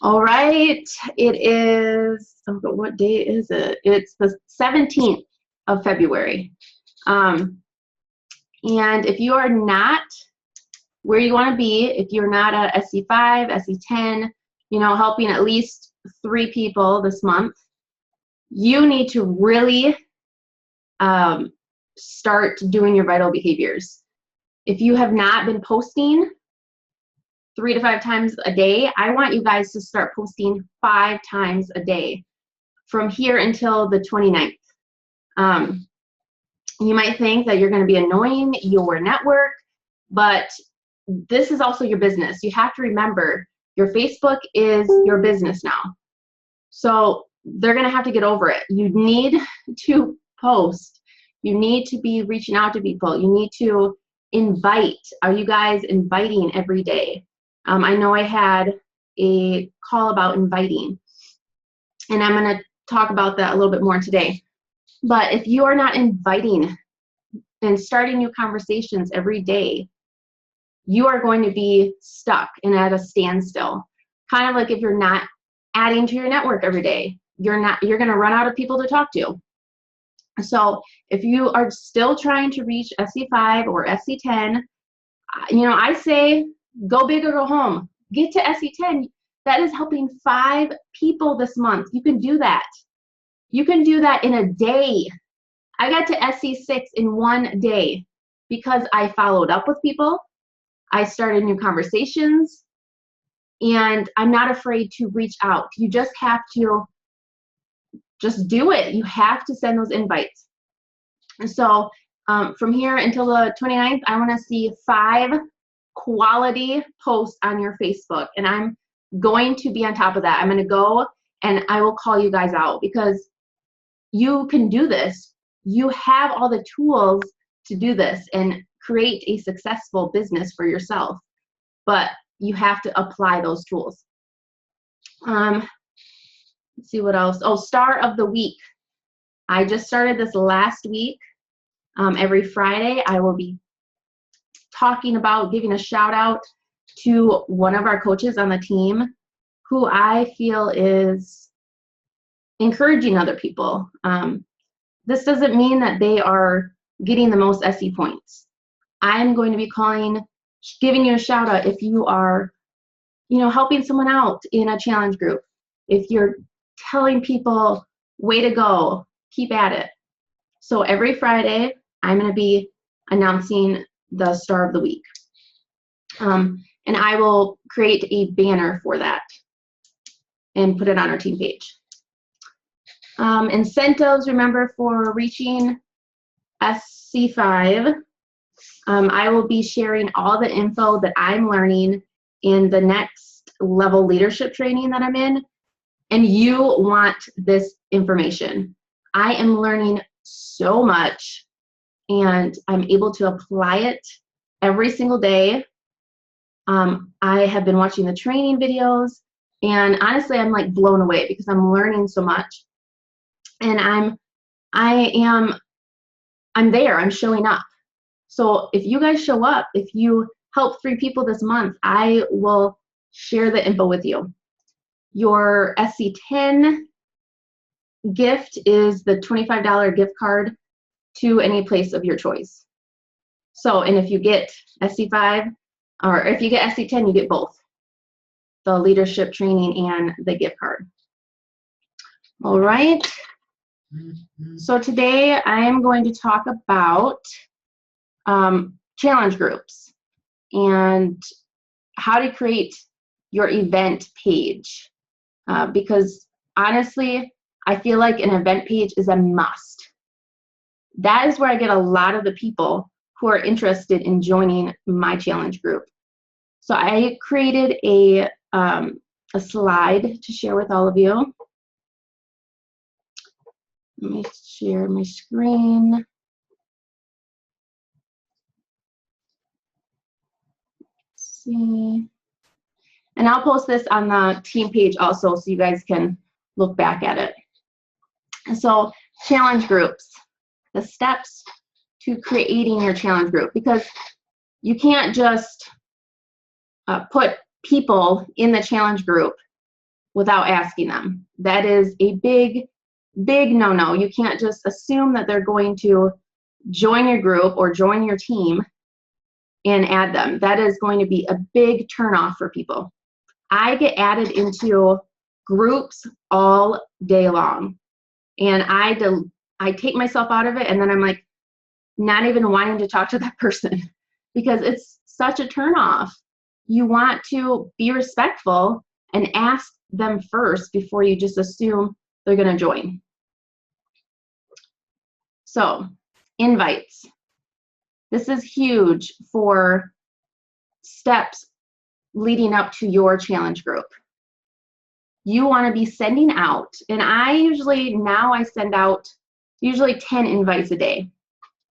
All right, it is, what day is it? It's the 17th of February. And if you are not where you want to be, if you're not at SC5, SC10, helping at least 3 people this month, you need to really start doing your vital behaviors. If you have not been posting 3 to 5 times a day, I want you guys to start posting 5 times a day from here until the 29th. You might think that you're going to be annoying your network, but this is also your business. You have to remember your Facebook is your business now. So they're going to have to get over it. You need to post. You need to be reaching out to people. You need to invite. Are you guys inviting every day? I know I had a call about inviting, and I'm going to talk about that a little bit more today. But if you are not inviting and starting new conversations every day, you are going to be stuck and at a standstill. Kind of like if you're not adding to your network every day, you're going to run out of people to talk to. So if you are still trying to reach SC5 or SC10, I say go big or go home. Get to SC10. That is helping 5 people this month. You can do that. You can do that in a day. I got to SC6 in 1 day because I followed up with people. I started new conversations, and I'm not afraid to reach out. You just have to just do it. You have to send those invites. And so from here until the 29th, I want to see 5 quality posts on your Facebook, and I'm going to be on top of that. I'm going to go and I will call you guys out because you can do this. You have all the tools to do this and create a successful business for yourself, but you have to apply those tools. Let's see what else. Oh, Star of the Week. I just started this last week. Every Friday, I will be talking about giving a shout out to one of our coaches on the team who I feel is encouraging other people. This doesn't mean that they are getting the most SE points. I'm going to be giving you a shout out if you are, helping someone out in a challenge group. If you're telling people, way to go, keep at it. So every Friday, I'm going to be announcing the Star of the Week. And I will create a banner for that and put it on our team page. Incentives, remember, for reaching SC5, I will be sharing all the info that I'm learning in the next level leadership training that I'm in, and you want this information. I am learning so much, and I'm able to apply it every single day. I have been watching the training videos, and honestly, I'm like blown away because I'm learning so much. And I'm there, I'm showing up. So if you guys show up, if you help 3 people this month, I will share the info with you. Your SC10 gift is the $25 gift card to any place of your choice. So, and if you get SC5, or if you get SC10, you get both, the leadership training and the gift card. All right. So today I am going to talk about challenge groups and how to create your event page. Because honestly, I feel like an event page is a must. That is where I get a lot of the people who are interested in joining my challenge group. So I created a slide to share with all of you. Let me share my screen. Let's see. And I'll post this on the team page also so you guys can look back at it. And so challenge groups, the steps to creating your challenge group, because you can't just put people in the challenge group without asking them. That is a big, big no-no. You can't just assume that they're going to join your group or join your team and add them. That is going to be a big turnoff for people. I get added into groups all day long, and I take myself out of it, and then I'm like not even wanting to talk to that person because it's such a turnoff. You want to be respectful and ask them first before you just assume they're going to join. So, invites. This is huge for steps leading up to your challenge group. You want to be sending out, and now I send out usually 10 invites a day.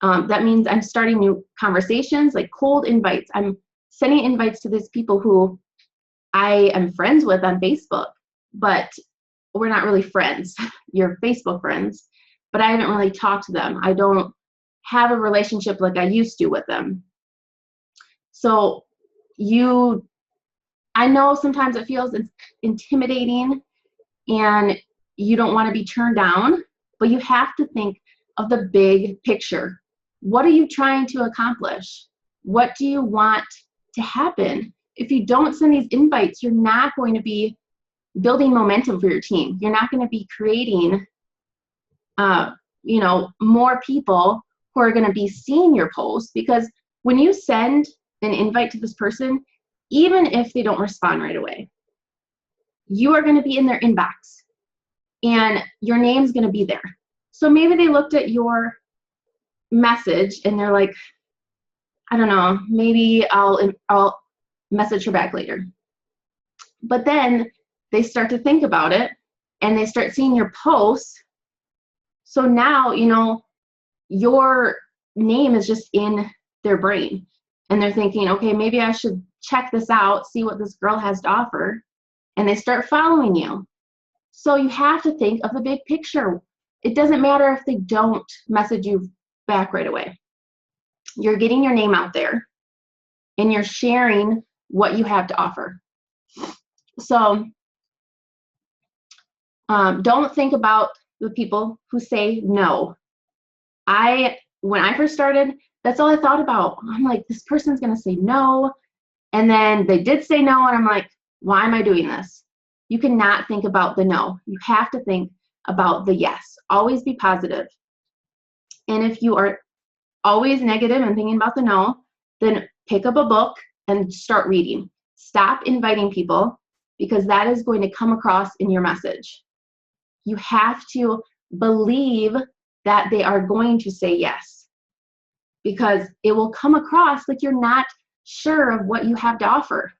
That means I'm starting new conversations, like cold invites. I'm sending invites to these people who I am friends with on Facebook, but we're not really friends. You're Facebook friends, but I haven't really talked to them. I don't have a relationship like I used to with them. So I know sometimes it feels intimidating and you don't want to be turned down, but you have to think of the big picture. What are you trying to accomplish? What do you want to happen? If you don't send these invites, you're not going to be building momentum for your team. You're not going to be creating, more people who are going to be seeing your posts, because when you send an invite to this person, even if they don't respond right away, you are going to be in their inbox and your name's going to be there. So maybe they looked at your message and they're like, I don't know, maybe I'll message her back later. But then they start to think about it and they start seeing your posts. So now, your name is just in their brain and they're thinking, okay, maybe I should check this out, see what this girl has to offer. And they start following you. So you have to think of the big picture. It doesn't matter if they don't message you back right away. You're getting your name out there and you're sharing what you have to offer. So don't think about the people who say no. When I first started, that's all I thought about. I'm like, this person's going to say no. And then they did say no. And I'm like, why am I doing this? You cannot think about the no. You have to think about the yes. Always be positive. And if you are always negative and thinking about the no, then pick up a book and start reading. Stop inviting people, because that is going to come across in your message. You have to believe that they are going to say yes, because it will come across like you're not sure of what you have to offer.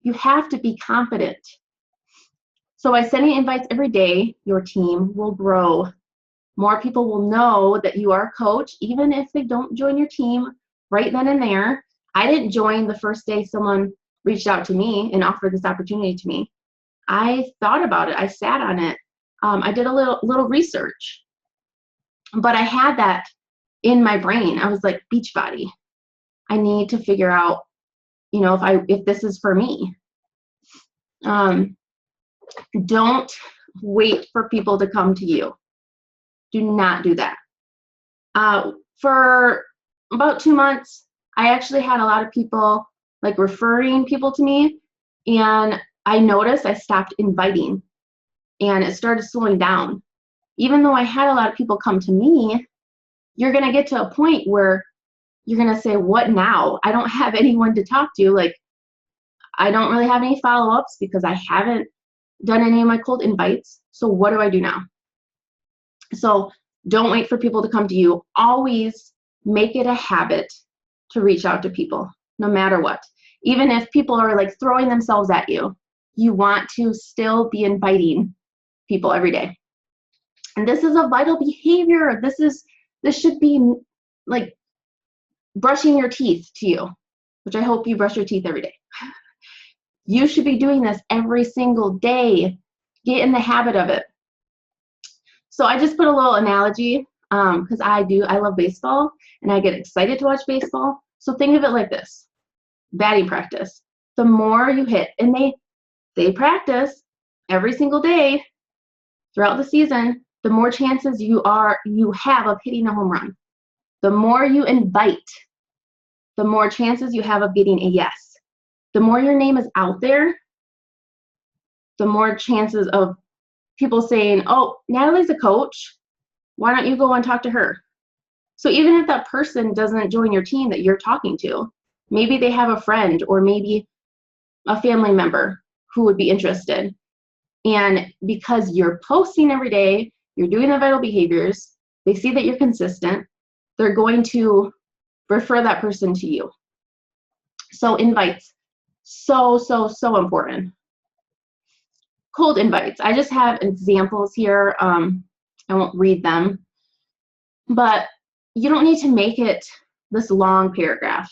You have to be confident. So by sending invites every day, your team will grow. More people will know that you are a coach, even if they don't join your team right then and there. I didn't join the first day someone reached out to me and offered this opportunity to me. I thought about it. I sat on it. I did a little research, but I had that in my brain. I was like, Beachbody. I need to figure out, if this is for me. Don't wait for people to come to you. Do not do that. For about 2 months, I actually had a lot of people like referring people to me, and I noticed I stopped inviting and it started slowing down. Even though I had a lot of people come to me, you're going to get to a point where you're going to say, what now? I don't have anyone to talk to. Like, I don't really have any follow-ups because I haven't done any of my cold invites. So what do I do now? So don't wait for people to come to you. Always make it a habit to reach out to people, no matter what. Even if people are like throwing themselves at you, you want to still be inviting people every day. And this is a vital behavior. This should be like brushing your teeth to you, which I hope you brush your teeth every day. You should be doing this every single day. Get in the habit of it. So I just put a little analogy because I love baseball and I get excited to watch baseball. So think of it like this: batting practice. The more you hit, and they practice, every single day throughout the season, the more chances you have of hitting a home run. The more you invite, the more chances you have of getting a yes. The more your name is out there, the more chances of people saying, oh, Natalie's a coach. Why don't you go and talk to her? So even if that person doesn't join your team that you're talking to, maybe they have a friend or maybe a family member who would be interested. And because you're posting every day, you're doing the vital behaviors, they see that you're consistent, they're going to refer that person to you. So invites, so important. Cold invites. I just have examples here. I won't read them, but you don't need to make it this long paragraph.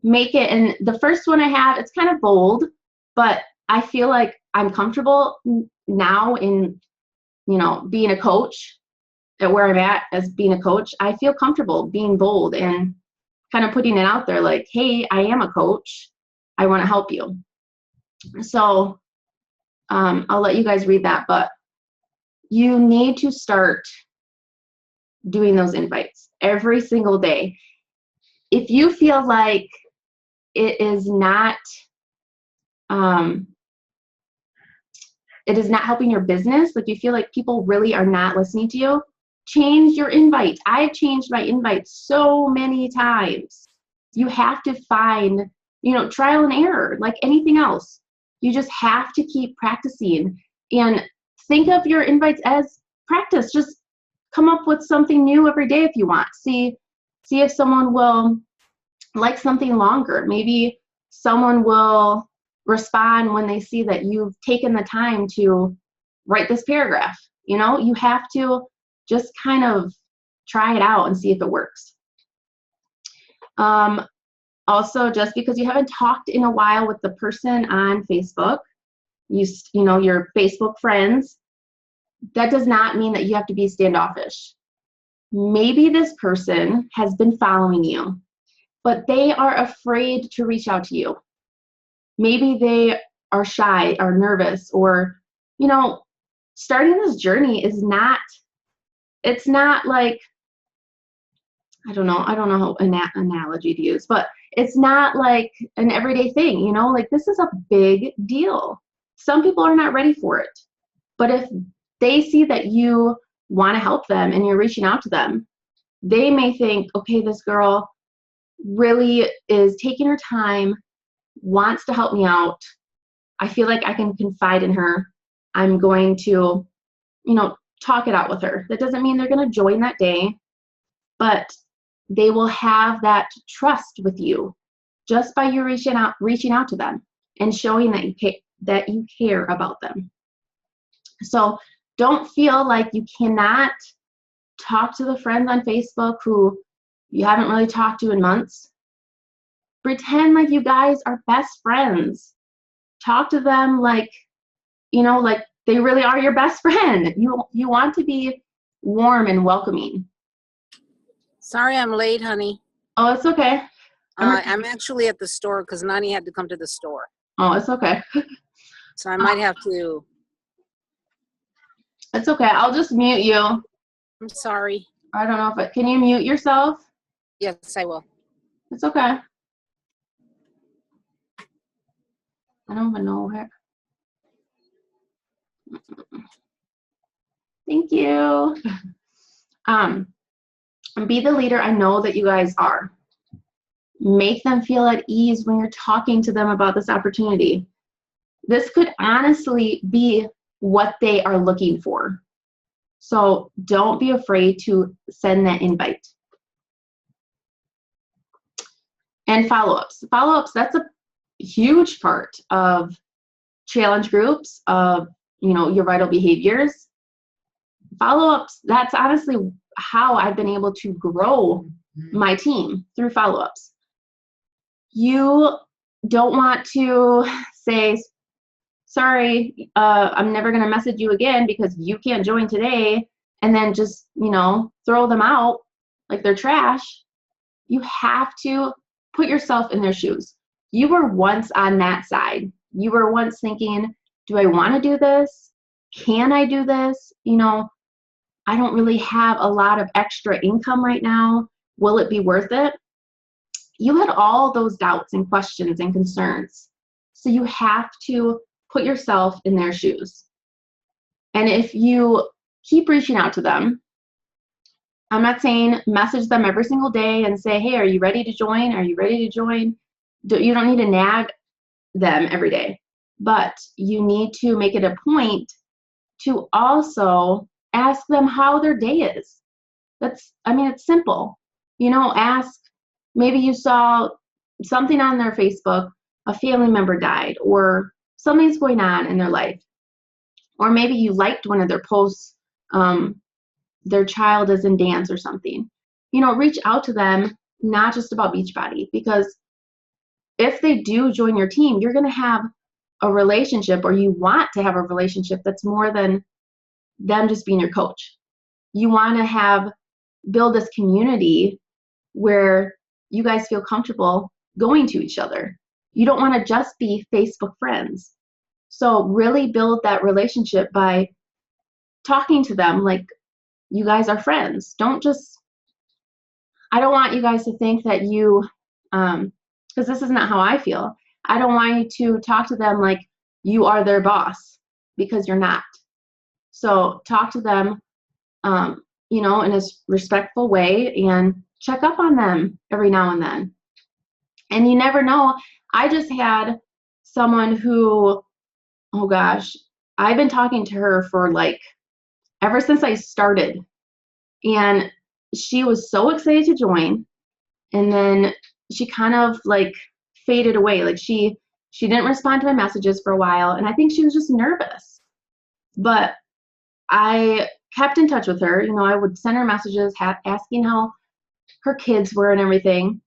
Make it, and the first one I have, it's kind of bold, but I feel like I'm comfortable now in, being a coach at where I'm at as being a coach. I feel comfortable being bold and kind of putting it out there like, hey, I am a coach. I want to help you. So I'll let you guys read that, but you need to start doing those invites every single day. If you feel like it is not helping your business, like you feel like people really are not listening to you, change your invite. I've changed my invite so many times. You have to find, trial and error, like anything else. You just have to keep practicing and think of your invites as practice. Just come up with something new every day if you want. See if someone will like something longer. Maybe someone will respond when they see that you've taken the time to write this paragraph. You have to just kind of try it out and see if it works. Also, just because you haven't talked in a while with the person on Facebook, your Facebook friends, that does not mean that you have to be standoffish. Maybe this person has been following you, but they are afraid to reach out to you. Maybe they are shy or nervous, or, starting this journey is not, it's not like, I don't know how analogy to use, but it's not like an everyday thing, like this is a big deal. Some people are not ready for it, but if they see that you want to help them and you're reaching out to them, they may think, okay, this girl really is taking her time, wants to help me out. I feel like I can confide in her. I'm going to, talk it out with her. That doesn't mean they're going to join that day, but they will have that trust with you just by you reaching out to them and showing that you care about them. So don't feel like you cannot talk to the friends on Facebook who you haven't really talked to in months. Pretend like you guys are best friends. Talk to them like, like they really are your best friend. You want to be warm and welcoming. Sorry I'm late, honey. Oh, it's okay. I'm actually at the store because Nani had to come to the store. Oh, it's okay. So I might have to. It's okay. I'll just mute you. I'm sorry. I don't know can you mute yourself? Yes, I will. It's okay. I don't even know where. Thank you. Be the leader I know that you guys are. Make them feel at ease when you're talking to them about this opportunity. This could honestly be what they are looking for. So don't be afraid to send that invite. And follow-ups. Follow-ups, that's a huge part of challenge groups, of your vital behaviors. Follow-ups, that's honestly how I've been able to grow my team, through follow-ups. You don't want to say, sorry, I'm never going to message you again because you can't join today, and then just, throw them out like they're trash. You have to put yourself in their shoes. You were once on that side. You were once thinking, Do I want to do this? Can I do this? You know, I don't really have a lot of extra income right now. Will it be worth it? You had all those doubts and questions and concerns. So you have to put yourself in their shoes. And if you keep reaching out to them, I'm not saying message them every single day and say, hey, are you ready to join? Are you ready to join? You don't need to nag them every day, but you need to make it a point to also ask them how their day is. It's simple. You know, ask, maybe you saw something on their Facebook, a family member died, or something's going on in their life. Or maybe you liked one of their posts, their child is in dance or something. You know, reach out to them, not just about Beachbody, because if they do join your team, you're going to have a relationship, or you want to have a relationship that's more than them just being your coach. You want to build this community where you guys feel comfortable going to each other. You don't want to just be Facebook friends. So really build that relationship by talking to them like you guys are friends. I don't want you guys to think that because this is not how I feel. I don't want you to talk to them like you are their boss, because you're not. So talk to them, you know, in a respectful way, and check up on them every now and then. And you never know. I just had someone who, oh gosh, I've been talking to her for ever since I started. And she was so excited to join. And then she kind of faded away. She didn't respond to my messages for a while. And I think she was just nervous. But I kept in touch with her. You know, I would send her messages asking how her kids were and everything.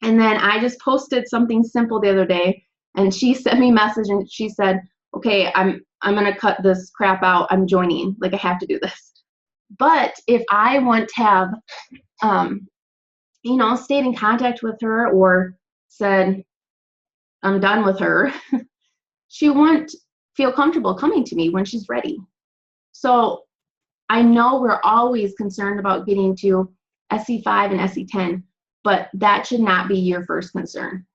And then I just posted something simple the other day, and she sent me a message and she said, okay, I'm gonna cut this crap out. I'm joining. I have to do this. But if I wouldn't have you know, stayed in contact with her or said I'm done with her, she wouldn't feel comfortable coming to me when she's ready. So I know we're always concerned about getting to SC5 and SC10, but that should not be your first concern.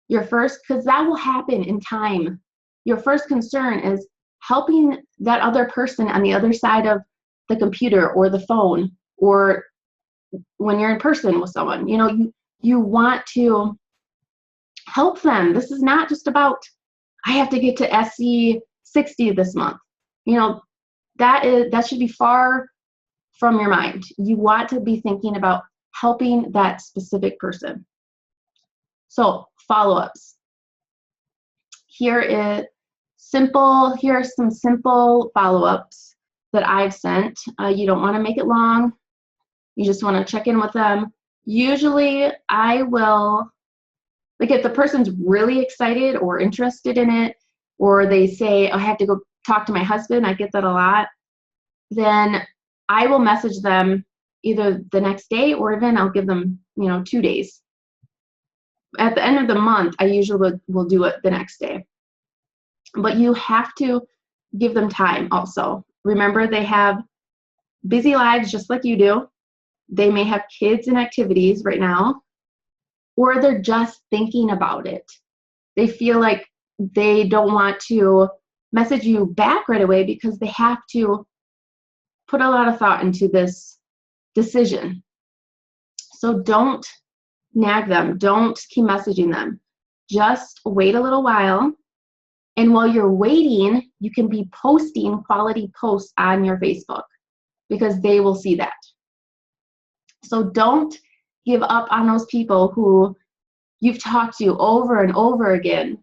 Because that will happen in time. Your first concern is helping that other person on the other side of the computer or the phone, or when you're in person with someone. You know, you want to help them. This is not just about, I have to get to SC60 this month. You know, that should be far from your mind. You want to be thinking about helping that specific person. So follow-ups. Here are some simple follow-ups that I've sent. You don't want to make it long. You just want to check in with them. Usually I will, if the person's really excited or interested in it, or they say, I have to go talk to my husband, I get that a lot, then I will message them either the next day, or even I'll give them, 2 days. At the end of the month, I usually will do it the next day. But you have to give them time also. Remember, they have busy lives just like you do. They may have kids and activities right now, or they're just thinking about it. They feel like they don't want to message you back right away because they have to put a lot of thought into this decision. So don't nag them. Don't keep messaging them. Just wait a little while. And while you're waiting, you can be posting quality posts on your Facebook, because they will see that. So don't give up on those people who you've talked to over and over again,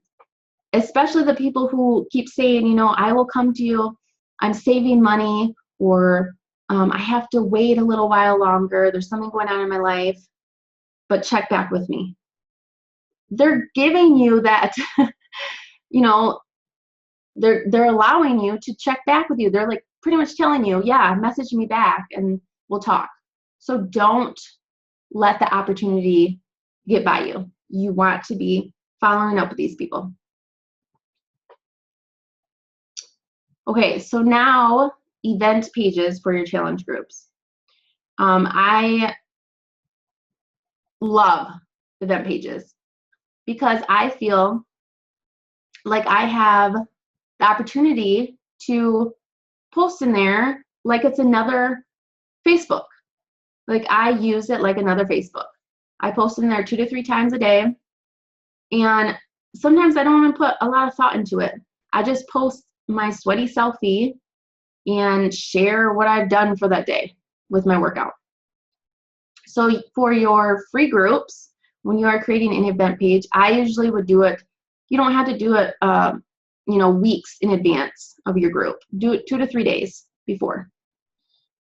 especially the people who keep saying, I will come to you, I'm saving money, or I have to wait a little while longer, there's something going on in my life, but check back with me. They're giving you that, they're allowing you to check back with you. They're pretty much telling you, yeah, message me back and we'll talk. So don't let the opportunity get by you. You want to be following up with these people. Okay, so now event pages for your challenge groups. I love event pages because I feel like I have the opportunity to post in there like it's another Facebook. Like I use it like another Facebook. I post in there 2 to 3 times a day, and sometimes I don't even put a lot of thought into it. I just post my sweaty selfie and share what I've done for that day with my workout. So for your free groups, when you are creating an event page, I usually would do it. You don't have to do it, weeks in advance of your group. Do it 2 to 3 days before,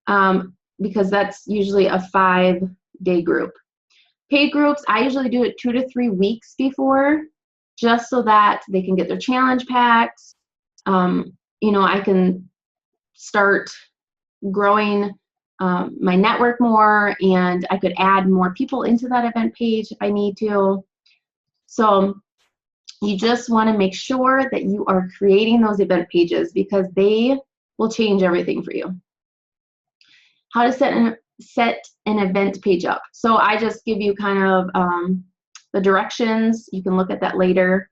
because that's usually a 5-day group. Paid groups, I usually do it 2 to 3 weeks before, just so that they can get their challenge packs. I can start growing my network more, and I could add more people into that event page if I need to. So you just want to make sure that you are creating those event pages because they will change everything for you. How to set an event page up. So I just give you kind of the directions. You can look at that later.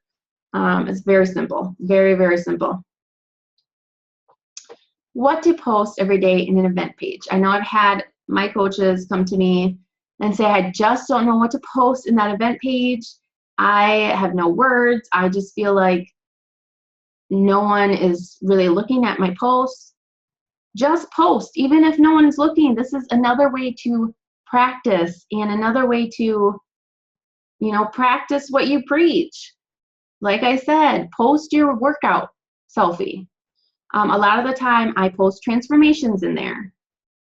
It's very simple, very, very simple. What to post every day in an event page. I know I've had my coaches come to me and say, I just don't know what to post in that event page. I have no words. I just feel like no one is really looking at my posts. Just post, even if no one's looking. This is another way to practice and another way to, practice what you preach. Like I said, post your workout selfie. A lot of the time I post transformations in there,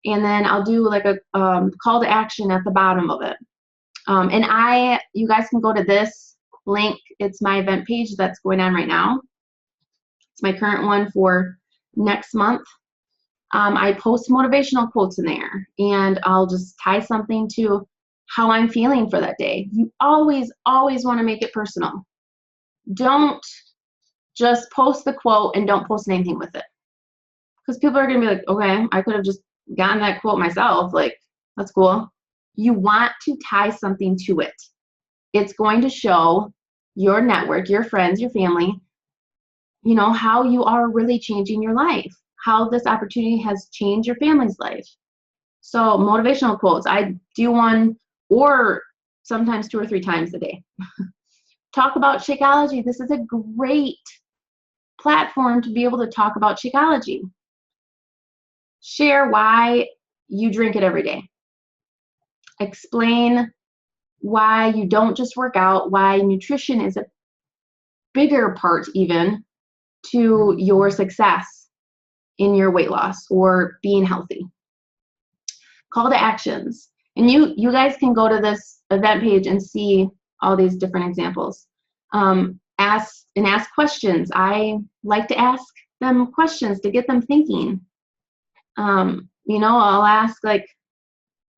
and then I'll do like a call to action at the bottom of it. And you guys can go to this link. It's my event page that's going on right now. It's my current one for next month. I post motivational quotes in there, and I'll just tie something to how I'm feeling for that day. You always, always want to make it personal. Don't just post the quote and don't post anything with it. Because people are going to be like, okay, I could have just gotten that quote myself. Like, that's cool. You want to tie something to it. It's going to show your network, your friends, your family, how you are really changing your life, how this opportunity has changed your family's life. So motivational quotes, I do one or sometimes 2 or 3 times a day. Talk about Shakeology. This is a great platform to be able to talk about Shakeology. Share why you drink it every day. Explain why you don't just work out, why nutrition is a bigger part even to your success in your weight loss or being healthy. Call to actions. And you guys can go to this event page and see all these different examples. Ask questions. I like to ask them questions to get them thinking. I'll ask, like,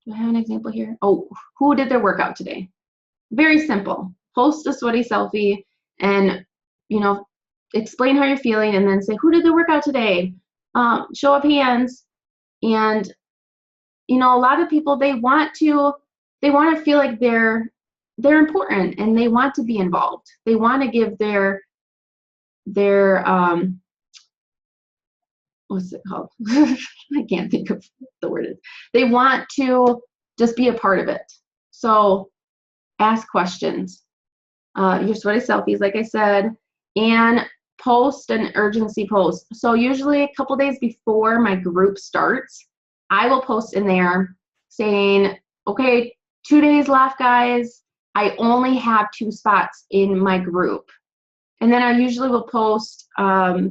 do I have an example here? Oh, who did their workout today? Very simple. Post a sweaty selfie and, explain how you're feeling, and then say, who did the workout today? Show of hands. And, a lot of people, they want to feel like they're important, and they want to be involved. They want to give their what's it called? I can't think of the word. They want to just be a part of it. So ask questions. Your sweaty selfies, like I said, and post an urgency post. So usually a couple days before my group starts, I will post in there saying, okay, 2 days left, guys. I only have 2 spots in my group. And then I usually will post, I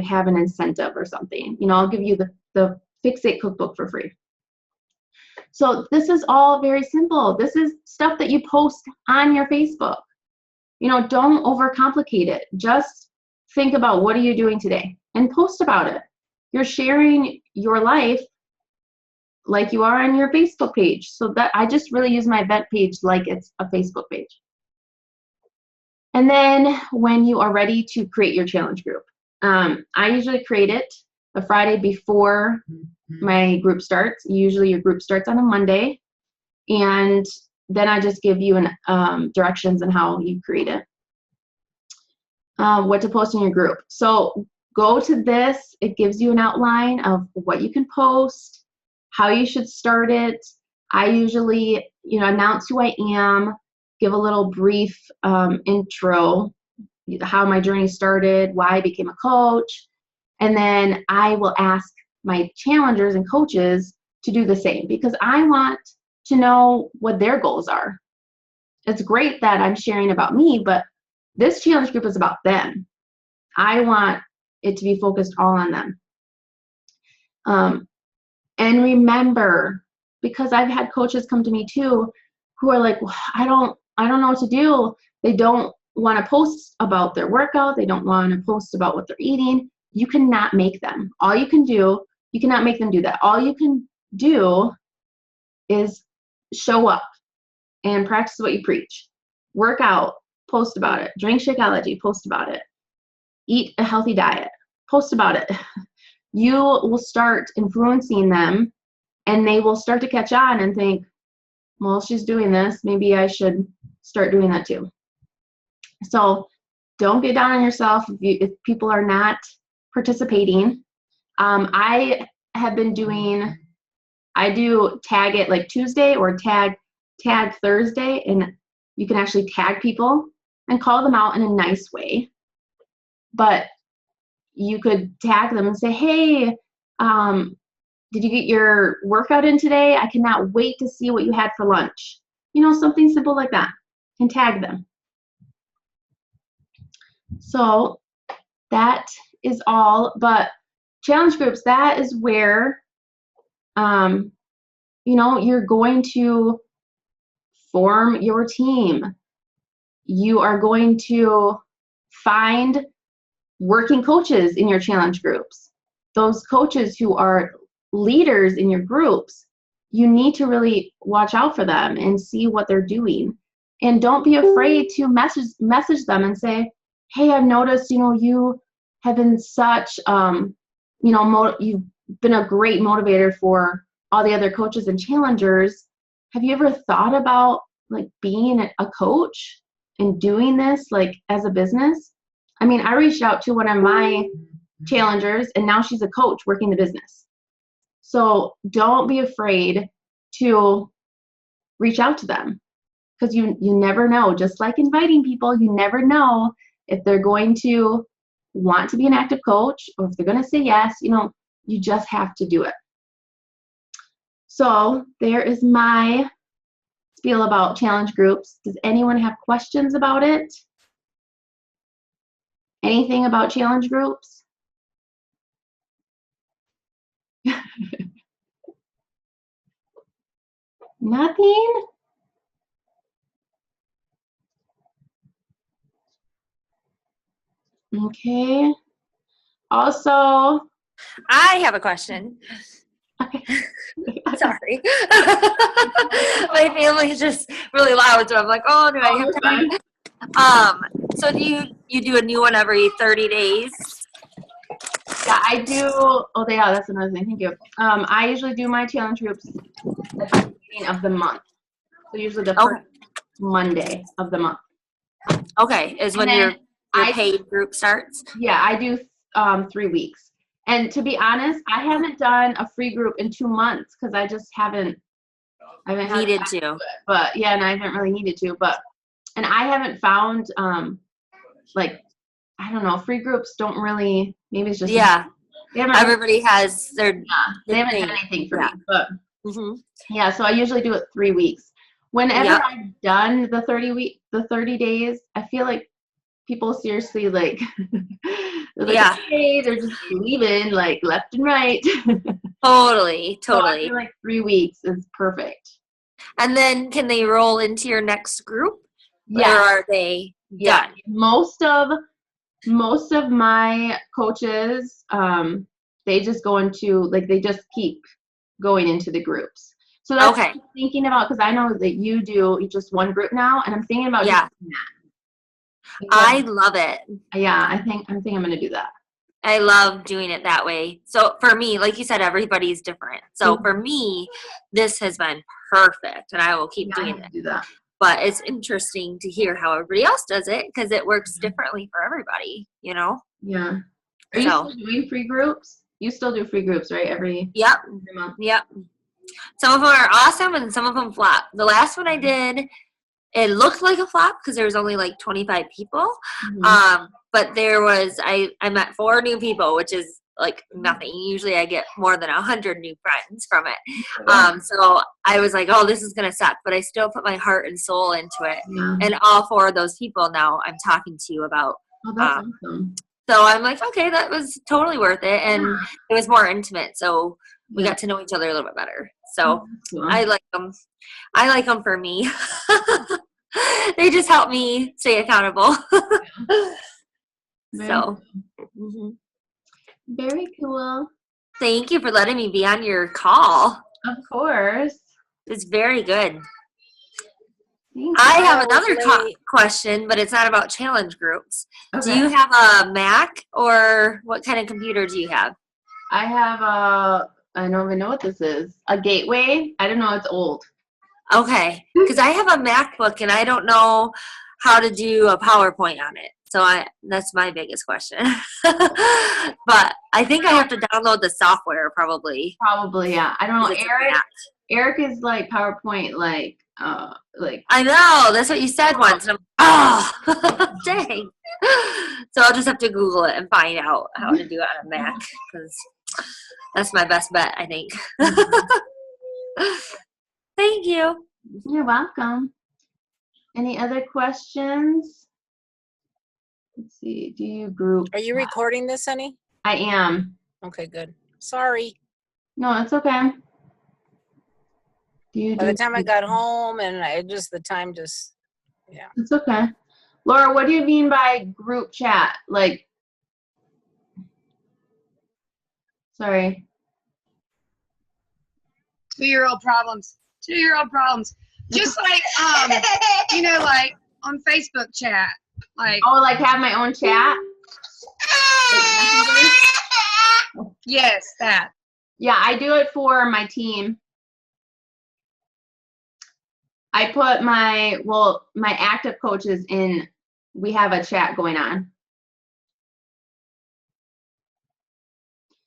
have an incentive or something. I'll give you the Fix It cookbook for free. So this is all very simple. This is stuff that you post on your Facebook. Don't overcomplicate it. Just think about, what are you doing today, and post about it. You're sharing your life like you are on your Facebook page. So that I just really use my event page like it's a Facebook page. And then when you are ready to create your challenge group, I usually create it the Friday before my group starts. Usually your group starts on a Monday, and then I just give you directions on how you create it. What to post in your group. So go to this. It gives you an outline of what you can post, how you should start it. I usually, announce who I am, give a little brief intro, how my journey started, why I became a coach, and then I will ask my challengers and coaches to do the same because I want to know what their goals are. It's great that I'm sharing about me, but this challenge group is about them. I want it to be focused all on them. And remember, because I've had coaches come to me too who are like, well, I don't know what to do. They don't want to post about their workout. They don't want to post about what they're eating. You cannot make them. All you can do, you cannot make them do that. All you can do is show up and practice what you preach. Work out, post about it. Drink Shakeology, post about it. Eat a healthy diet, post about it. You will start influencing them, and they will start to catch on and think, well, she's doing this. Maybe I should start doing that too. So don't get down on yourself if people are not participating. I do tag it like Tuesday or tag Thursday, and you can actually tag people and call them out in a nice way. But you could tag them and say, hey, did you get your workout in today? I cannot wait to see what you had for lunch. Something simple like that, and tag them. So that is all. But challenge groups, that is where, you're going to form your team. You are going to find working coaches in your challenge groups. Those coaches who are leaders in your groups, you need to really watch out for them and see what they're doing. And don't be afraid to message them and say, hey, I've noticed, you have been such, you've been a great motivator for all the other coaches and challengers. Have you ever thought about being a coach and doing this as a business? I mean, I reached out to one of my challengers, and now she's a coach working the business. So don't be afraid to reach out to them, because you never know. Just like inviting people, you never know if they're going to want to be an active coach or if they're going to say yes. You just have to do it. So there is my spiel about challenge groups. Does anyone have questions about it? Anything about challenge groups? Nothing? Okay. Also, I have a question. okay. Sorry. My family is just really loud, so I'm like, oh, do I have time? So do you do a new one every 30 days? Yeah, I do. Oh, yeah, that's another thing. Thank you. I usually do my challenge groups at the beginning of the month. So usually the first Monday of the month. Okay, is when your paid group starts? Yeah, I do 3 weeks. And to be honest, I haven't done a free group in 2 months because I just haven't Needed to. But yeah, and I haven't really needed to. And I haven't found I don't know, free groups don't really. Maybe it's just Everybody has their. They haven't done anything for me, but Mm-hmm. yeah. So I usually do it 3 weeks. Whenever I've done the 30 days, I feel like people seriously they're hey, they're just leaving left and right. Totally. So I feel like 3 weeks is perfect. And then can they roll into your next group? Yeah. Or are they done? Most of my coaches, they just go into they just keep going into the groups. So that's what I'm thinking about, because I know that you do just one group now, and I'm thinking about doing that. I love it. Yeah, I'm thinking I'm going to do that. I love doing it that way. So for me, like you said, everybody's different. So Mhm. for me, this has been perfect, and I will keep I doing have it. to do that. But it's interesting to hear how everybody else does it because it works Mhm. differently for everybody, you know? Yeah. Are you So, still doing free groups? You still do free groups, right? Every yep, month. yep. Some of them are awesome and some of them flop. The last one I did, it looked like a flop because there was only like 25 people. Mhm. But there was, I met 4 new people, which is like nothing. Usually I get more than 100 new friends from it. So I was like, oh, this is going to suck. But I still put my heart and soul into it. Yeah. And all 4 of those people now I'm talking to you about. Oh, that's Um, awesome. So I'm like, okay, that was totally worth it. And it was more intimate. So we Yeah. got to know each other a little bit better. Oh, So that's cool. I like them. I like them for me. They just help me stay accountable. Very, So mhm. very cool. Thank you for letting me be on your call. Of course. It's very good. Thank I you. have I was another late. question, but it's not about challenge groups. Do Okay. you have a Mac or what kind of computer do you have? I have I don't even know what this is. A Gateway. I don't know. It's old. Okay, because I have a MacBook and I don't know how to do a PowerPoint on it. So that's my biggest question. But I think I have to download the software probably. Probably, yeah. I don't know. 'Cause it's a Mac. Eric is like PowerPoint, like I know, that's what you said once. And I'm dang. So I'll just have to Google it and find out how to do it on a Mac because that's my best bet, I think. Thank you. You're welcome. Any other questions? Let's see. Do you group? Are you recording this, honey? I am. Okay, good. Sorry. No, it's okay. Do you By do? the time I got home and the time just, yeah. It's okay. Laura, what do you mean by group chat? Like, sorry. 2-year-old problems. 2-year-old problems. Just like like on Facebook chat. Like Oh, like have my own chat? yes, that. Yeah, I do it for my team. I put my active coaches in, we have a chat going on.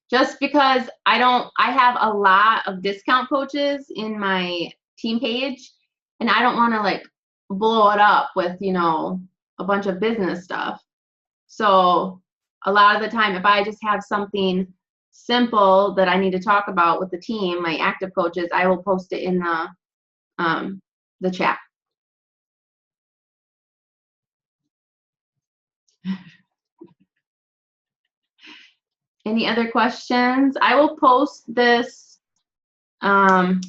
Just because I have a lot of discount coaches in my team page, and I don't want to like blow it up with, a bunch of business stuff. So a lot of the time, if I just have something simple that I need to talk about with the team, my active coaches, I will post it in the chat. Any other questions? I will post this on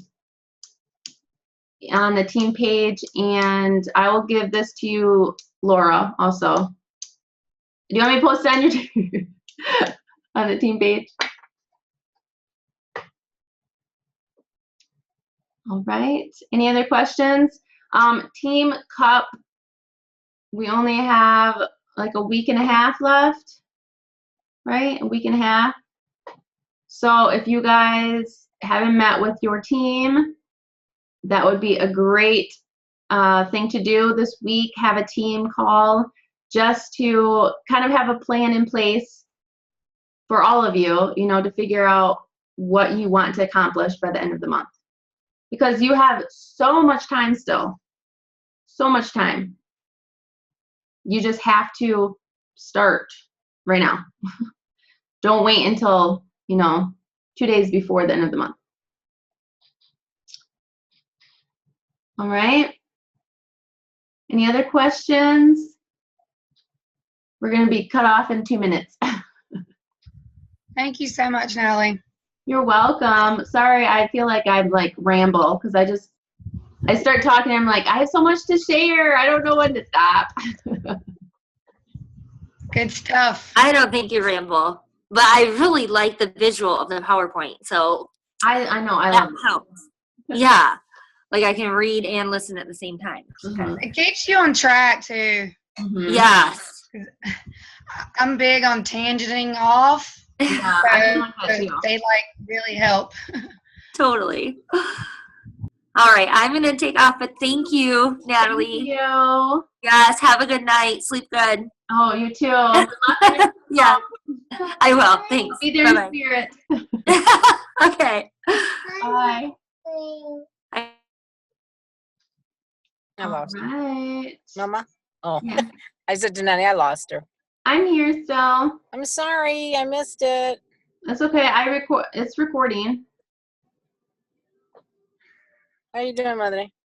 the team page, and I will give this to you, Laura, also. Do you want me to post it on your on the team page? All right. Any other questions? Team Cup, we only have like a week and a half left, right? A week and a half. So if you guys haven't met with your team, that would be a great thing to do this week. Have a team call just to kind of have a plan in place for all of you, to figure out what you want to accomplish by the end of the month. Because you have so much time still. So much time. You just have to start right now. Don't wait until, 2 days before the end of the month. All right. Any other questions? We're going to be cut off in 2 minutes. Thank you so much, Natalie. You're welcome. Sorry, I feel like I'd like ramble because I start talking. I'm like, I have so much to share. I don't know when to stop. Good stuff. I don't think you ramble, but I really like the visual of the PowerPoint. So I know. I that love it. helps. Yeah. Like I can read and listen at the same time. Mhm. It keeps you on track too. Mhm. Yes. I'm big on tangenting off. Yeah, I So do like that too. they like really help. Totally. All right, I'm gonna take off, but thank you, Thank Natalie. you. Yes, have a good night. Sleep good. Oh, you too. Good luck. Yeah, I will. Thanks. Be there in Bye-bye. spirit. Okay. Bye. I lost her. Right. Mama? Oh, Yeah. I said to Nanny, I lost her. I'm here still. I'm sorry, I missed it. That's okay. It's recording. How you doing, Mother?